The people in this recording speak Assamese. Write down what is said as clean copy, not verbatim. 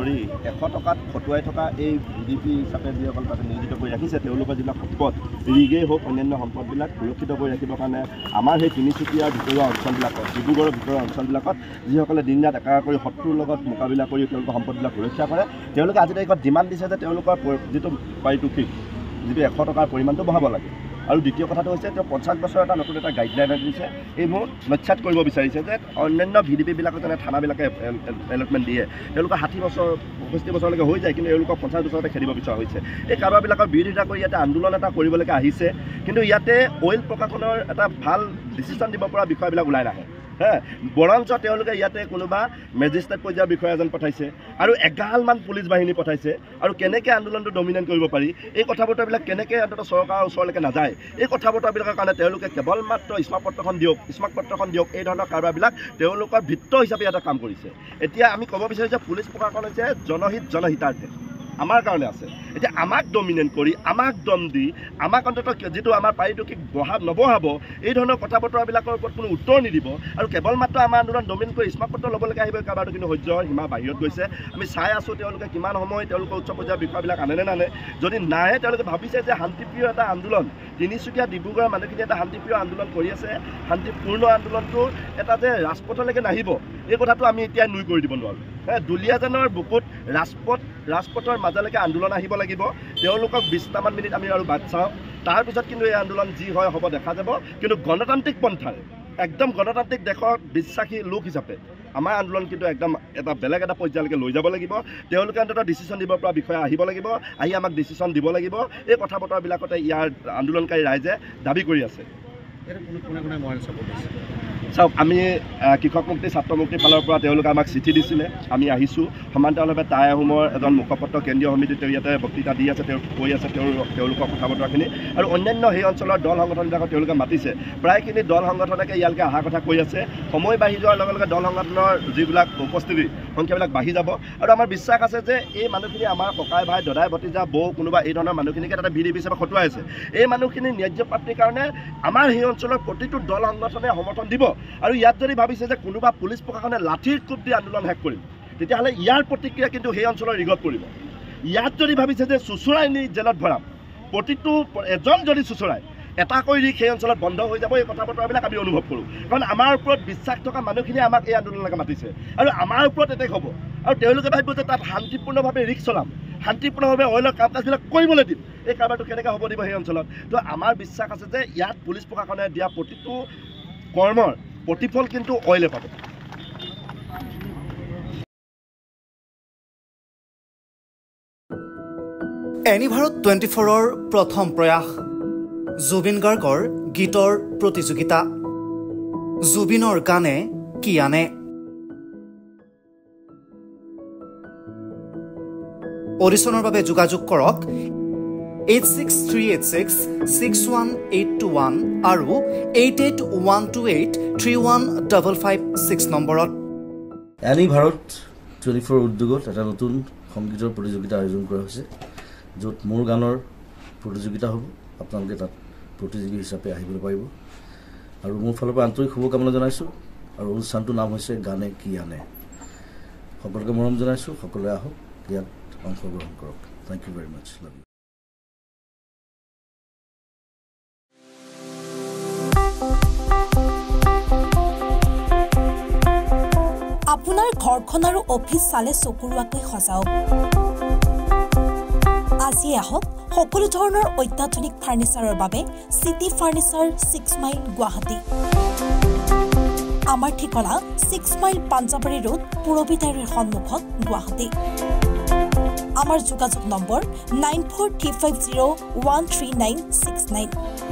কৰি 100 টকাত ফটুৱাই থকা এই ভিডিপি হিচাপে যিসকল তাতে নিয়োজিত কৰি ৰাখিছে তেওঁলোকৰ যিবিলাক সম্পদ ৰিগেই হওক অন্যান্য সম্পদবিলাক সুৰক্ষিত কৰি ৰাখিবৰ কাৰণে আমাৰ সেই তিনিচুকীয়াৰ ভিতৰুৱা অঞ্চলবিলাকত ডিব্ৰুগড়ৰ ভিতৰুৱা অঞ্চলবিলাকত যিসকলে দিন ৰাত একাকাৰ কৰি শত্ৰুৰ লগত মোকাবিলা কৰি তেওঁলোকৰ সম্পদবিলাক সুৰক্ষা কৰে তেওঁলোকে আজি তাৰিখত ডিমাণ্ড দিছে যে তেওঁলোকৰ যিটো পাৰিতোষিক যিটো 100 টকাৰ পৰিমাণটো বঢ়াব লাগে আৰু দ্বিতীয় কথাটো হৈছে তেওঁ 50 বছৰ এটা নতুন এটা গাইডলাইন দিছে এইবোৰ নখ্যাত কৰিব বিচাৰিছে যে অন্যান্য ভিডিপিবিলাকক যেনে থানাবিলাকে এলটমেণ্ট দিয়ে তেওঁলোকৰ 60 বছৰ 65 বছৰলৈকে হৈ যায় কিন্তু এওঁলোকক 50 বছৰতে খেদিব বিচৰা হৈছে এই কাৰোবাৰবিলাকৰ বিৰোধিতা কৰি ইয়াতে আন্দোলন এটা কৰিবলৈকে আহিছে কিন্তু ইয়াতে অইল প্ৰশাসনৰ এটা ভাল ডিচিশ্যন দিব পৰা বিষয়বিলাক ওলাই নাহে বৰঞ্চ তেওঁলোকে ইয়াতে কোনোবা মেজিষ্ট্ৰেট পৰ্যায়ৰ বিষয়া এজন পঠাইছে আৰু 11মান পুলিচ বাহিনী পঠাইছে আৰু কেনেকৈ আন্দোলনটো ডমিনেট কৰিব পাৰি এই কথা বতৰাবিলাক কেনেকৈ অন্ততঃ চৰকাৰৰ ওচৰলৈকে নাযায় এই কথা বতৰাবিলাকৰ কাৰণে তেওঁলোকে কেৱল মাত্ৰ স্মাৰকপত্ৰখন দিয়ক এই ধৰণৰ কাৰোবাৰবিলাক তেওঁলোকৰ ভিত্ত হিচাপে ইয়াতে কাম কৰিছে এতিয়া আমি ক'ব বিচাৰোঁ যে পুলিচ প্ৰশাসন হৈছে জনহিতাৰ্থে আমাৰ কাৰণে আছে এতিয়া আমাক ডমিনেট কৰি আমাক দম দি আমাক অন্ততঃ যিটো আমাৰ পাৰিতোষিক নবঢ়াব এই ধৰণৰ কথা বতৰাবিলাকৰ ওপৰত কোনো উত্তৰ নিদিব আৰু কেৱল মাত্ৰ আমাৰ আন্দোলন ডমিনেট কৰি স্মাৰকপত্ৰ ল'বলৈকে আহিব কাৰোবাৰটো কিন্তু সহ্যৰ সীমা বাহিৰত গৈছে আমি চাই আছোঁ তেওঁলোকে কিমান সময় তেওঁলোকৰ উচ্চ পৰ্যায়ৰ বিষয়বিলাক আনে নে নানে যদি নাহে তেওঁলোকে ভাবিছে যে শান্তিপ্ৰিয় এটা আন্দোলন তিনিচুকীয়া ডিব্ৰুগড়ৰ মানুহখিনি এটা শান্তিপ্ৰিয় আন্দোলন কৰি আছে শান্তিপূৰ্ণ আন্দোলনটো এটা যে ৰাজপথলৈকে নাহিব এই কথাটো আমি এতিয়া নুই কৰি দিব নোৱাৰোঁ দুলীয়াজানৰ বুকুত ৰাজপথৰ মাজলৈকে আন্দোলন আহিব লাগিব তেওঁলোকক 20টামান মিনিট আমি আৰু বাট চাওঁ তাৰপিছত কিন্তু এই আন্দোলন যি হয় হ'ব দেখা যাব কিন্তু গণতান্ত্ৰিক পন্থাৰে একদম গণতান্ত্ৰিক দেশৰ বিশ্বাসী লোক হিচাপে আমাৰ আন্দোলন কিন্তু একদম এটা বেলেগ এটা পৰ্যায়লৈকে লৈ যাব লাগিব তেওঁলোকে অন্ততঃ ডিচিশ্যন দিব পৰা বিষয়া আহিব লাগিব আহি আমাক ডিচিশ্যন দিব লাগিব এই কথা বতৰাবিলাকতে ইয়াৰ আন্দোলনকাৰী ৰাইজে দাবী কৰি আছে চাওক আমি কৃষক মুক্তি ছাত্ৰ মুক্তিৰ ফালৰ পৰা তেওঁলোকে আমাক চিঠি দিছিলে আমি আহিছোঁ সমান্তৰালভাৱে টাই আহোমৰ এজন মুখপাত্ৰ কেন্দ্ৰীয় সমিতি তেওঁ ইয়াতে বক্তৃতা দি আছে তেওঁ কৈ আছে তেওঁলোকৰ কথা বতৰাখিনি আৰু অন্যান্য সেই অঞ্চলৰ দল সংগঠনবিলাকক তেওঁলোকে মাতিছে প্ৰায়খিনি দল সংগঠনকে ইয়ালৈকে অহাৰ কথা কৈ আছে সময় বাঢ়ি যোৱাৰ লগে লগে দল সংগঠনৰ যিবিলাক উপস্থিতি সংখ্যাবিলাক বাঢ়ি যাব আৰু আমাৰ বিশ্বাস আছে যে এই মানুহখিনি আমাৰ ককাই ভাই দদাই ভতিজা বৌ কোনোবা এই ধৰণৰ মানুহখিনিকে তাতে ভিডিপি হিচাপে খটুৱাই আছে এই মানুহখিনি ন্যায্য প্ৰাপ্তিৰ কাৰণে আমাৰ সেই অঞ্চলৰ প্ৰতিটো দল সংগঠনে সমৰ্থন দিব আৰু ইয়াত যদি ভাবিছে যে কোনোবা পুলিচ প্ৰশাসনে লাঠিৰ কোব দি আন্দোলন শেষ কৰিম তেতিয়াহ'লে ইয়াৰ প্ৰতিক্ৰিয়া কিন্তু সেই অঞ্চলৰ ৰিগত পৰিব ইয়াত যদি ভাবিছে যে চুচুৰাই নি জেলত ভৰাম প্ৰতিটো এজন যদি চুচুৰাই এটা কৰি সেই অঞ্চলত বন্ধ হৈ যাব এই কথা বতৰাবিলাক আমি অনুভৱ কৰোঁ কাৰণ আমাৰ ওপৰত বিশ্বাস থকা মানুহখিনিয়ে আমাক এই আন্দোলনলৈকে মাতিছে আৰু আমাৰ ওপৰত এটেক হ'ব আৰু তেওঁলোকে ভাবিব যে তাত শান্তিপূৰ্ণভাৱে ৰিক্স চলাম শান্তিপূৰ্ণভাৱে অইলৰ কাম কাজবিলাক কৰিবলৈ দিম এই কাৰবাৰটো কেনেকৈ হ'ব দিব সেই অঞ্চলত তো আমাৰ বিশ্বাস আছে যে ইয়াত পুলিচ প্ৰশাসনে দিয়া প্ৰতিটো কৰ্মৰ প্ৰতিফল কিন্তু অইলে পাব এনিভাৰত 24ৰ প্ৰথম প্ৰয়াস জুবিন গাৰ্গৰ গীতৰ প্ৰতিযোগিতা জুবিনৰ গানে কি আনে অডিশ্যনৰ বাবে যোগাযোগ কৰক 8638661821 আৰু 8812831556 নম্বৰত এনিভাৰত 24 উদ্যোগত এটা নতুন সংগীতৰ প্ৰতিযোগিতা আয়োজন কৰা হৈছে য'ত মোৰ গানৰ প্ৰতিযোগিতা হ'ব আপোনালোকে তাত প্ৰতিযোগী হিচাপে আহিবলৈ পাৰিব আৰু মোৰ ফালৰ পৰা আন্তৰিক শুভকামনা জনাইছোঁ আৰু অনুষ্ঠানটোৰ নাম হৈছে গানে কি আনে সকলোকে মৰম জনাইছোঁ সকলোৱে আহক ইয়াত অংশগ্ৰহণ কৰক thank you very much love you আপোনাৰ ঘৰখন আৰু অফিচ চালে চকুৰুৱাকৈ সজাওক আজি আহক সকলো ধৰণৰ অত্যাধুনিক ফাৰ্নিচাৰৰ বাবে সিটি ফাৰ্নিচাৰ 6 মাইল গুৱাহাটী আমাৰ ঠিকনা 6 মাইল পাঞ্জাবাৰী ৰোড পুৰবিতাৰীৰ সন্মুখত গুৱাহাটী আমাৰ যোগাযোগ নম্বৰ 9435013969